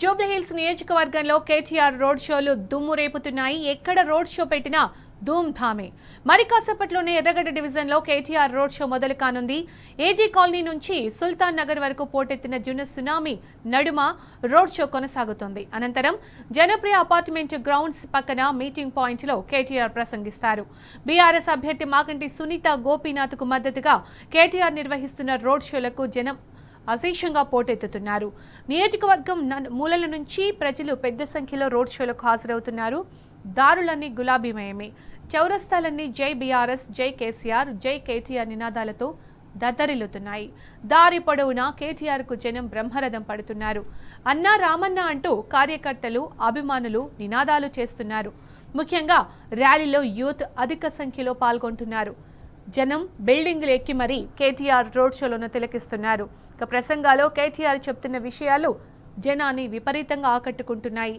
జూబ్లీహిల్స్ నియోజకవర్గంలో కేటీఆర్ రోడ్ షోలు దుమ్ము రేపుతున్నాయి. ఎక్కడ రోడ్ షో పెట్టినా ధూమ్ ధామే. మరి కాసేపట్లోనే ఎర్రగడ్డ డివిజన్లో కేటీఆర్ రోడ్ షో మొదలు కానుంది. ఏజీ కాలనీ నుంచి సుల్తాన్ నగర్ వరకు పోటెత్తిన జున సునామీ నడుమ రోడ్ షో కొనసాగుతుంది. అనంతరం జనప్రియ అపార్ట్మెంట్ గ్రౌండ్స్ పక్కన మీటింగ్ పాయింట్లో కేటీఆర్ ప్రసంగిస్తారు. బీఆర్ఎస్ అభ్యర్థి మాగంటి సునీత గోపీనాథ్కు మద్దతుగా కేటీఆర్ నిర్వహిస్తున్న రోడ్ షోలకు జనం అశేషంగా పోటెత్తుతున్నారు. నియోజకవర్గం మూలల నుంచి ప్రజలు పెద్ద సంఖ్యలో రోడ్ షోలకు హాజరవుతున్నారు. దారులన్నీ గులాబీమయమే. చౌరస్తాలన్నీ జై బీఆర్ఎస్, జై కేసీఆర్, జై కేటీఆర్ నినాదాలతో దద్దరిల్లుతున్నాయి. దారి పొడవునా కేటీఆర్కు జనం బ్రహ్మరథం పడుతున్నారు. అన్నా రామన్న అంటూ కార్యకర్తలు, అభిమానులు నినాదాలు చేస్తున్నారు. ముఖ్యంగా ర్యాలీలో యూత్ అధిక సంఖ్యలో పాల్గొంటున్నారు. జనం బిల్డింగ్లు ఎక్కి మరీ కేటీఆర్ రోడ్ షోలను తిలకిస్తున్నారు. ఇక ప్రసంగాలో కేటీఆర్ చెప్తున్న విషయాలు జనాన్ని విపరీతంగా ఆకట్టుకుంటున్నాయి.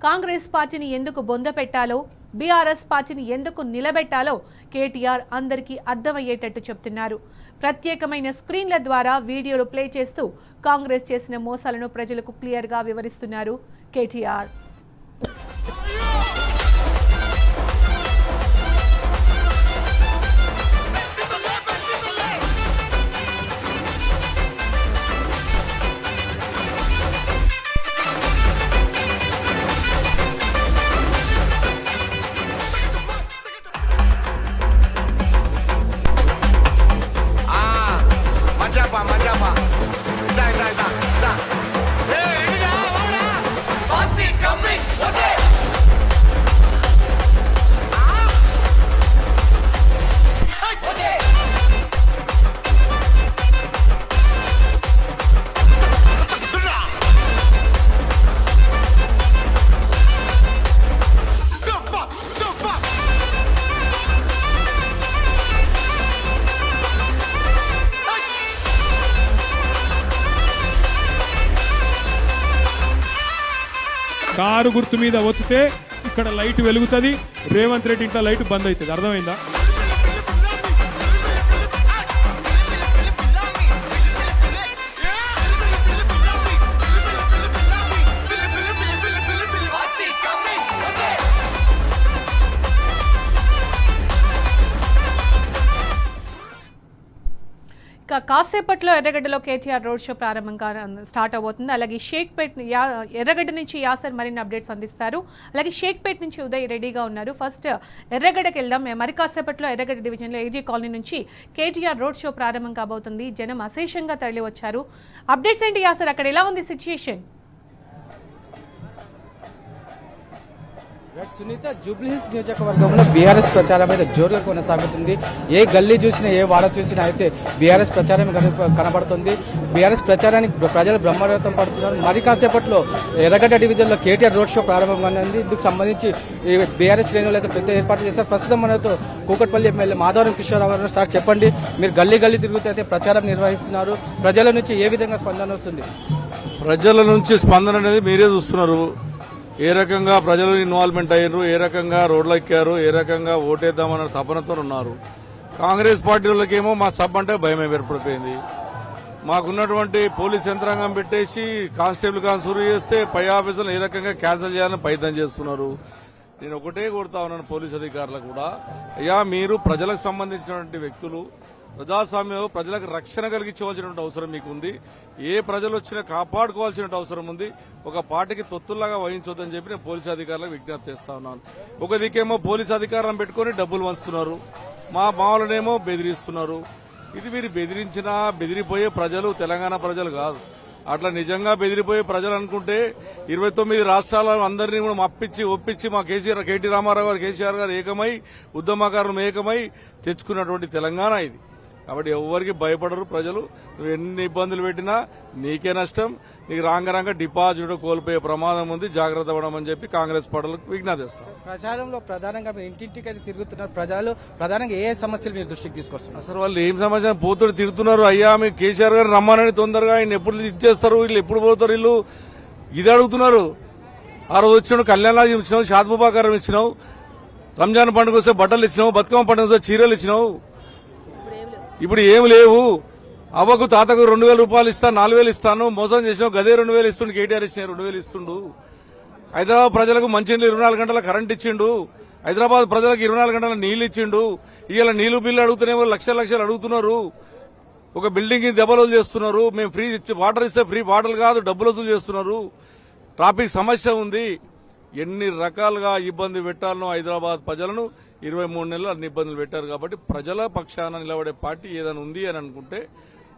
కాంగ్రెస్ పార్టీని ఎందుకు బొంద పెట్టాలో, బీఆర్ఎస్ పార్టీని ఎందుకు నిలబెట్టాలో కేటీఆర్ అందరికీ అర్థమయ్యేటట్టు చెప్తున్నారు. ప్రత్యేకమైన స్క్రీన్ల ద్వారా వీడియోలు ప్లే చేస్తూ కాంగ్రెస్ చేసిన మోసాలను ప్రజలకు క్లియర్గా వివరిస్తున్నారు కేటీఆర్. కారు గుర్తు మీద ఒత్తితే ఇక్కడ లైట్ వెలుగుతుంది. రేవంత్ రెడ్డి ఇంట్లో లైట్ బంద్ అవుతుంది. అర్థమైందా? కాసేపట్లో ఎర్రగడ్డలో కేటీఆర్ రోడ్ షో ప్రారంభంగా స్టార్ట్ అవబోతుంది. అలాగే షేక్పేట్ ఎర్రగడ్డ నుంచి యాసర్ మరిన్ని అప్డేట్స్ అందిస్తారు. అలాగే షేక్పేట్ నుంచి ఉదయ్ రెడీగా ఉన్నారు. ఫస్ట్ ఎర్రగడ్డకి వెళ్దాం. మరి కాసేపట్లో ఎర్రగడ్డ డివిజన్లో ఏజీ కాలనీ నుంచి కేటీఆర్ రోడ్ షో ప్రారంభం కాబోతుంది. జనం అశేషంగా తరలి వచ్చారు. అప్డేట్స్ ఏంటి యాసర్, అక్కడ ఎలా ఉంది సిచ్యుయేషన్? సునీత, జూబ్లీహిల్స్ నియోజకవర్గంలో బీఆర్ఎస్ ప్రచారం అయితే జోరుగా కొనసాగుతుంది. ఏ గల్లీ చూసినా, ఏ వాడ చూసినా అయితే బీఆర్ఎస్ ప్రచారం కనబడుతుంది. బీఆర్ఎస్ ప్రచారానికి ప్రజలు బ్రహ్మరథం పడుతున్నారు. మరి కాసేపట్లో ఎర్రగడ్డ డివిజన్లో కేటీఆర్ రోడ్ షో ప్రారంభమైంది. ఇందుకు సంబంధించి బీఆర్ఎస్ శ్రేణులు అయితే పెద్ద ఏర్పాటు చేశారు. ప్రస్తుతం మనతో కూకట్పల్లి ఎమ్మెల్యే మాధవరం కిషోర్ గారు. సార్ చెప్పండి, మీరు గల్లీ గల్లీ తిరుగుతూ అయితే ప్రచారం నిర్వహిస్తున్నారు. ప్రజల నుంచి ఏ విధంగా స్పందన వస్తుంది? ప్రజల నుంచి స్పందన అనేది మీరే చూస్తున్నారు. ఏ రకంగా ప్రజలు ఇన్వాల్వ్మెంట్ అయ్యారు, ఏ రకంగా రోడ్లు ఎక్కారు, ఏ రకంగా ఓటేద్దామన్న తపనతో ఉన్నారు. కాంగ్రెస్ పార్టీ వాళ్ళకేమో మా సబ్ అంటే భయమే ఏర్పడిపోయింది. మాకున్నటువంటి పోలీస్ యంత్రాంగం పెట్టేసి కానిస్టేబుల్ కాన్సూరు చేస్తే పై ఆఫీసులు ఏ రకంగా క్యాన్సిల్ చేయాలని ప్రయత్నం చేస్తున్నారు. నేను ఒకటే కోరుతా ఉన్నాను పోలీస్ అధికారులకు కూడా, అయ్యా మీరు ప్రజలకు సంబంధించినటువంటి వ్యక్తులు, ప్రజాస్వామ్యంలో ప్రజలకు రక్షణ కలిగించవలసినటువంటి అవసరం మీకు ఉంది. ఏ ప్రజలు వచ్చినా కాపాడుకోవాల్సిన అవసరం ఉంది. ఒక పార్టీకి తొత్తుల్లాగా వహించొద్దని చెప్పి నేను పోలీసు అధికారులకు విజ్ఞప్తి చేస్తా ఉన్నాను. ఒక దిక్కేమో పోలీసు అధికారులను పెట్టుకుని డబ్బులు వంచుతున్నారు, మా మామూలునేమో బెదిరిస్తున్నారు. ఇది మీరు బెదిరించినా బెదిరిపోయే ప్రజలు తెలంగాణ ప్రజలు కాదు. అట్లా నిజంగా బెదిరిపోయే ప్రజలు అనుకుంటే 29 రాష్ట్రాల అందరినీ కూడా ఒప్పించి మా కేటీ రామారావు గారు, కేసీఆర్ గారు ఏకమై, ఉద్యమకారులు ఏకమై తెచ్చుకున్నటువంటి తెలంగాణ ఇది. కాబట్టి ఎవరికి భయపడరు ప్రజలు. నువ్వు ఎన్ని ఇబ్బందులు పెట్టినా నీకే నష్టం. నీకు రాంగ డిపాజిట్ కోల్పోయే ప్రమాదం ఉంది, జాగ్రత్త పడమని చెప్పి కాంగ్రెస్ పార్టీలకు విజ్ఞప్తి చేస్తాం. ప్రచారంలో ప్రధానంగా మీరు ఇంటింటికి అయితే తిరుగుతున్నారు. ప్రజలు ప్రధానంగా ఏ సమస్యలు మీరు దృష్టికి తీసుకొస్తున్నారు? అసలు వాళ్ళు ఏం సమస్య పోతుడు తిరుగుతున్నారు. అయ్యా మీకు కేసీఆర్ గారు రమ్మనని తొందరగా, ఆయన ఎప్పుడు ఇచ్చేస్తారు, వీళ్ళు ఎప్పుడు పోతారు, వీళ్ళు ఇది అడుగుతున్నారు. ఆ రోజు వచ్చినావు, కళ్యాణాలు ఇచ్చినావు, షాద్ముబాకారం ఇచ్చినావు, రంజాన్ పండుగ వస్తే బట్టలు ఇచ్చినావు, బతుకమ్మ పండుగ వస్తే చీరలు ఇచ్చినావు. ఇప్పుడు ఏమి లేవు. అవ్వకు తాతకు 2,000 రూపాయలు ఇస్తాను, 4,000 ఇస్తాను, మోసం చేసినావు, గదే 2,000 ఇస్తుండు, కేటీఆర్ ఇచ్చిన 2,000 ఇస్తుండు. హైదరాబాద్ ప్రజలకు మంచినీళ్ళు 24 గంటల కరెంట్ ఇచ్చిండు, హైదరాబాద్ ప్రజలకు 24 గంటల నీళ్లు ఇచ్చిండు. ఇవాళ నీళ్లు బిల్లు అడుగుతున్నామో లక్షలు అడుగుతున్నారు. ఒక బిల్డింగ్ కి దెబ్బలు చేస్తున్నారు. మేము ఫ్రీ వాటర్ ఇస్తే ఫ్రీ వాటర్ కాదు, డబ్బులు వసూలు చేస్తున్నారు. ట్రాఫిక్ సమస్య ఉంది. ఎన్ని రకాలుగా ఇబ్బంది పెట్టాలనో హైదరాబాద్ ప్రజలను 23 నెలలు అన్ని ఇబ్బందులు పెట్టారు. కాబట్టి ప్రజల పక్షాన నిలబడే పార్టీ ఏదైనా ఉంది అని అనుకుంటే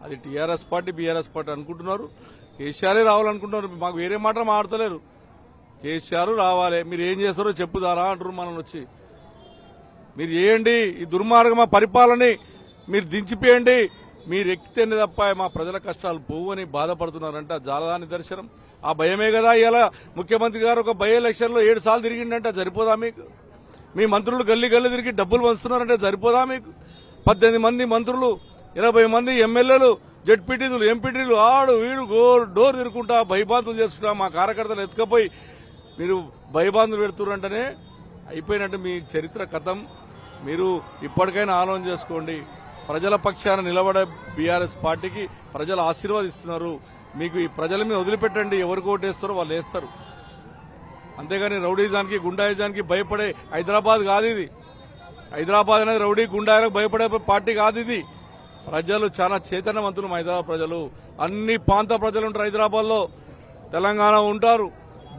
అది టీఆర్ఎస్ పార్టీ, బీఆర్ఎస్ పార్టీ అనుకుంటున్నారు. కేసీఆర్ రావాలనుకుంటున్నారు. మాకు వేరే మాట మాట్లాడతలేరు. కేసీఆర్ రావాలి, మీరు ఏం చేస్తారో చెప్పుదారా అంటారు మనల్ని వచ్చి. మీరు చేయండి, ఈ దుర్మార్గమ పరిపాలనని మీరు దించిపోయండి. మీరు ఎక్కితేనే తప్ప మా ప్రజల కష్టాలు పోవు అని బాధపడుతున్నారంటే ఆ జాలదా నిదర్శనం. ఆ భయమే కదా ఇలా ముఖ్యమంత్రి గారు ఒక బై ఎలక్షన్లో 7 సార్లు తిరిగిండంటే సరిపోదా మీకు? మీ మంత్రులు గల్లీ తిరిగి డబ్బులు పంచుతున్నారంటే సరిపోదా మీకు? 18 మంది మంత్రులు, 20 మంది ఎమ్మెల్యేలు, జడ్పీటీలు, ఎంపీటీలు ఆడు వీడు డోర్ తిరుగుకుంటా భయబాంతులు చేసుకుంటా మా కార్యకర్తలు ఎత్తుకపోయి మీరు భయబాంతులు పెడుతున్నారంటేనే అయిపోయినట్టు మీ చరిత్ర కథం. మీరు ఇప్పటికైనా ఆలోచన చేసుకోండి. ప్రజల పక్షాన నిలబడే బీఆర్ఎస్ పార్టీకి ప్రజలు ఆశీర్వాదిస్తున్నారు. మీకు ఈ ప్రజల మీద వదిలిపెట్టండి, ఎవరికి ఓటేస్తారో వాళ్ళు వేస్తారు. అంతేగాని రౌడీజానికి గుండాయిజానికి భయపడే హైదరాబాద్ కాదు ఇది. హైదరాబాద్ అనేది రౌడీ గుండాయిలకు భయపడే పార్టీ కాదు ఇది. ప్రజలు చాలా చైతన్యవంతులు హైదరాబాద్ ప్రజలు. అన్ని ప్రాంత ప్రజలు ఉంటారు హైదరాబాద్ లో, తెలంగాణ ఉంటారు.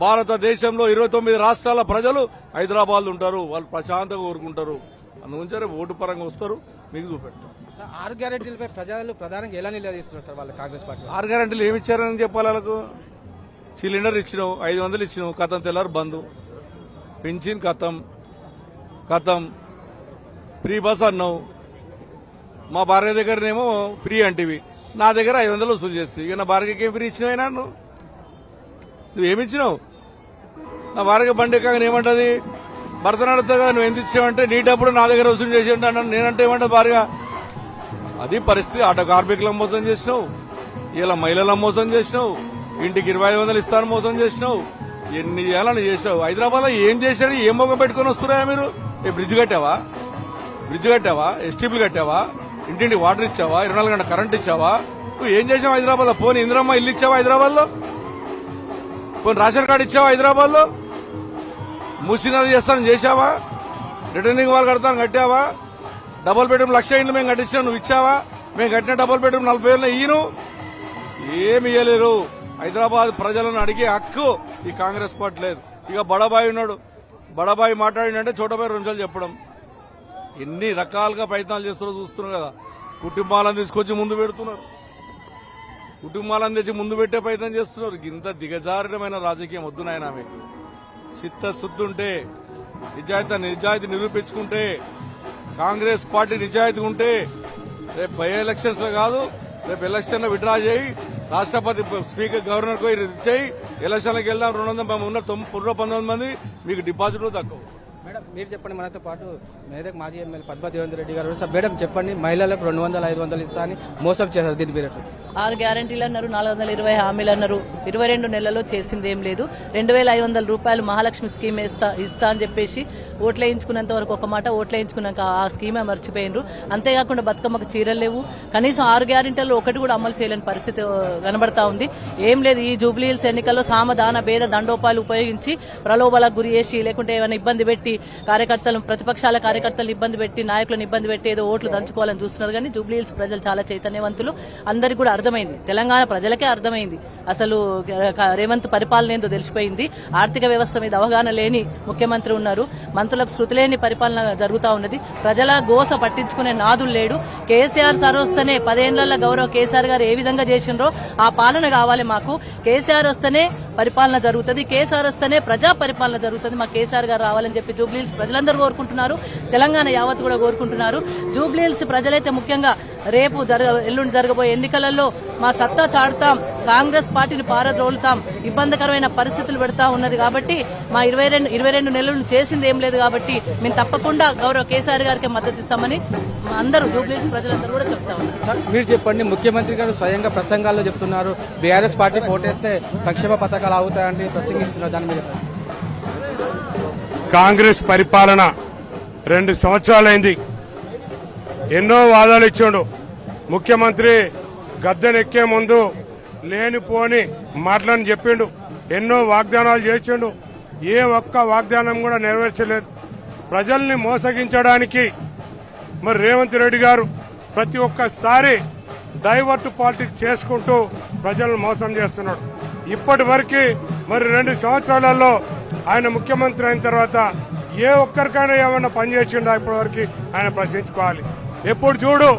భారతదేశంలో 29 రాష్ట్రాల ప్రజలు హైదరాబాద్ లో ఉంటారు. వాళ్ళు ప్రశాంతంగా కోరుకుంటారు. అందుగురించి ఓటు పరంగా వస్తారు, మీకు చూపెడతారు. 6 గ్యారెంటీలపై ప్రజలు ప్రధానంగా ఎలా నిలదీస్తున్నారు సార్ వాళ్ళు కాంగ్రెస్ పార్టీ? 6 గ్యారెంటీలు ఏమి ఇచ్చారని చెప్పాలి వాళ్ళకు? సిలిండర్ ఇచ్చినావు, 500 ఇచ్చినావు, కథం తెల్లారు బంధు, పింఛన్ కథం, ఫ్రీ బస్ అన్నావు. మా భార్య దగ్గరనేమో ఫ్రీ అంటివి, నా దగ్గర 500 వసూలు చేస్తావు. ఇక నా భార్యకి ఏం ఫ్రీ ఇచ్చినావైనా నువ్వేమిచ్చినావు? నా భార్య బండి ఎక్కగా ఏమంటది? భర్త నడుతుందా నువ్వు ఎంత ఇచ్చావంటే నీ డబ్బులు నా దగ్గర వసూలు చేసి అన్నాను. నేనంటే ఏమంటది భార్య? అది పరిస్థితి. ఆటో కార్మికులను మోసం చేసినావు, ఇలా మహిళలను మోసం చేసినావు, ఇంటికి 2500 ఇస్తాను మోసం చేసినావు. ఎన్ని చేయాలని చేసావు? హైదరాబాద్ లో ఏం చేశారు? ఏం మొగం పెట్టుకుని వస్తున్నాయా మీరు? బ్రిడ్జ్ కట్టావా? ఎస్టీపీలు కట్టావా? ఇంటింటి వాటర్ ఇచ్చావా? 24 గంటల కరెంట్ ఇచ్చావా? నువ్వు ఏం చేసావు హైదరాబాద్ లో? పోనీ ఇందిరమ్మ ఇల్లు ఇచ్చావా హైదరాబాద్ లో? పోనీ రేషన్ కార్డు ఇచ్చావా హైదరాబాద్ లో? మూసినది చేస్తానని చేశావా? రిటర్నింగ్ వాళ్ళు కట్టావా? డబుల్ బెడ్రూమ్ 1,00,000 ఇండ్లు మేము కట్టించినా నువ్వు ఇచ్చావా? మేము కట్టిన డబుల్ బెడ్రూమ్ 40,000 ఇయ్యను. ఏమి ఇయ్యలేరు. హైదరాబాద్ ప్రజలను అడిగే హక్కు ఈ కాంగ్రెస్ పార్టీ లేదు. ఇక బడాబాయి ఉన్నాడు, బడాబాయి మాట్లాడిందంటే చోటబాయి 2 సార్లు చెప్పడం. ఎన్ని రకాలుగా ప్రయత్నాలు చేస్తారో చూస్తున్నారు కదా. కుటుంబాలను తీసుకొచ్చి ముందు పెడుతున్నారు, కుటుంబాలను తెచ్చి ముందు పెట్టే ప్రయత్నం చేస్తున్నారు. ఇంత దిగజారుడమైన రాజకీయం వద్దు నాయనా మీకు. చిత్తశుద్ధి ఉంటే, నిజాయితీ నిరూపించుకుంటే, కాంగ్రెస్ పార్టీ నిజాయితీ ఉంటే రేపు బై ఎలక్షన్స్ లో కాదు, రేపు ఎలక్షన్ లో విడ్రా చేయి, రాష్ట్రపతి స్పీకర్ గవర్నర్ కు చేయి, ఎలక్షన్లకు వెళ్దాం. 19 మంది మీకు డిపాజిట్లు తక్కువ. మేడం మీరు చెప్పండి, మనతో పాటు మేదక్ మాజీ ఎమ్మెల్యే పద్మ దేవేందర్ రెడ్డి గారు. సార్ మేడం చెప్పండి, మహిళలకు 200, 500 ఇస్తా అని మోసం చేశారు. దీని పేరు 6 గ్యారెంటీలు అన్నారు, 420 హామీలు అన్నారు. 22 నెలల్లో చేసింది ఏం లేదు. 2,500 రూపాయలు మహాలక్ష్మి స్కీమ్ ఇస్తా అని చెప్పేసి ఓట్లేయించుకున్నంత వరకు ఒక మాట, ఓట్లేయించుకున్నాక ఆ స్కీమే మర్చిపోయినరు. అంతేకాకుండా బతుకమ్మకు చీరలు లేవు. కనీసం 6 గ్యారెంటీల్లో ఒకటి కూడా అమలు చేయలేని పరిస్థితి కనబడతా ఉంది. ఏం లేదు, ఈ జూబ్లీ హిల్స్ ఎన్నికల్లో సామదాన భేద దండోపాలు ఉపయోగించి ప్రలోభాలకు గురి చేసి, లేకుంటే ఏమైనా ఇబ్బంది పెట్టి ప్రతిపక్షాల కార్యకర్తలను ఇబ్బంది పెట్టి, నాయకులను ఇబ్బంది పెట్టి ఏదో ఓట్లు దంచుకోవాలని చూస్తున్నారు. కానీ జూబ్లీ హిల్స్ ప్రజలు చాలా చైతన్యవంతులు. అందరికీ కూడా అర్థమైంది, తెలంగాణ ప్రజలకే అర్థమైంది అసలు రేవంత్ పరిపాలన ఏందో తెలిసిపోయింది. ఆర్థిక వ్యవస్థ మీద అవగాహన లేని ముఖ్యమంత్రి ఉన్నారు. మంత్రులకు శృతి లేని పరిపాలన జరుగుతూ ఉన్నది. ప్రజల గోస పట్టించుకునే నాదులు లేడు. కేసీఆర్ సార్ వస్తేనే 10 ఏళ్ల గౌరవ కేసీఆర్ గారు ఏ విధంగా చేసిండ్రో ఆ పాలన కావాలి మాకు. కేసీఆర్ వస్తేనే పరిపాలన జరుగుతుంది, కేసీఆర్ వస్తేనే ప్రజా పరిపాలన జరుగుతుంది. మా కేసీఆర్ గారు రావాలని చెప్పి జూబ్లీహిల్స్ ప్రజలందరూ కోరుకుంటున్నారు, తెలంగాణ యావత్ కూడా కోరుకుంటున్నారు. జూబ్లీహిల్స్ ప్రజలైతే ముఖ్యంగా రేపు ఎల్లుండి జరగబోయే ఎన్నికలలో మా సత్తా చాటుతాం, కాంగ్రెస్ పార్టీని పారద్రోలుతాం. ఇబ్బందికరమైన పరిస్థితులు పెడతా ఉన్నది కాబట్టి మా 22 నెలలు చేసింది ఏం లేదు కాబట్టి మేము తప్పకుండా గౌరవ కేసీఆర్ గారికి మద్దతు ఇస్తామని అందరూ జూబ్లీహిల్స్ ప్రజలందరూ కూడా చెప్తా ఉన్నారు. మీరు చెప్పండి, ముఖ్యమంత్రి గారు స్వయంగా ప్రసంగాల్లో చెప్తున్నారు బీఆర్ఎస్ పార్టీ ఓటేస్తే సంక్షేమ పథకాలు అవుతాయంటే ప్రసంగిస్తున్నారు. దాని మీద కాంగ్రెస్ పరిపాలన 2 సంవత్సరాలైంది. ఎన్నో వాదాలు ఇచ్చాడు ముఖ్యమంత్రి. గద్దెనెక్కే ముందు లేనిపోని మాటలని చెప్పిండు, ఎన్నో వాగ్దానాలు చేసిండు. ఏ ఒక్క వాగ్దానం కూడా నెరవేర్చలేదు. ప్రజల్ని మోసగించడానికి మరి రేవంత్ రెడ్డి గారు ప్రతి ఒక్కసారి డైవర్ట్ పాలిటిక్స్ చేసుకుంటూ ప్రజలను మోసం చేస్తున్నాడు. ఇప్పటి వరకు మరి 2 సంవత్సరాలలో ఆయన ముఖ్యమంత్రి అయిన తర్వాత ఏ ఒక్కరికైనా ఏమన్నా పనిచేసిండా ఇప్పటి వరకు ఆయన ప్రశ్నించుకోవాలి. ఎప్పుడు చూడు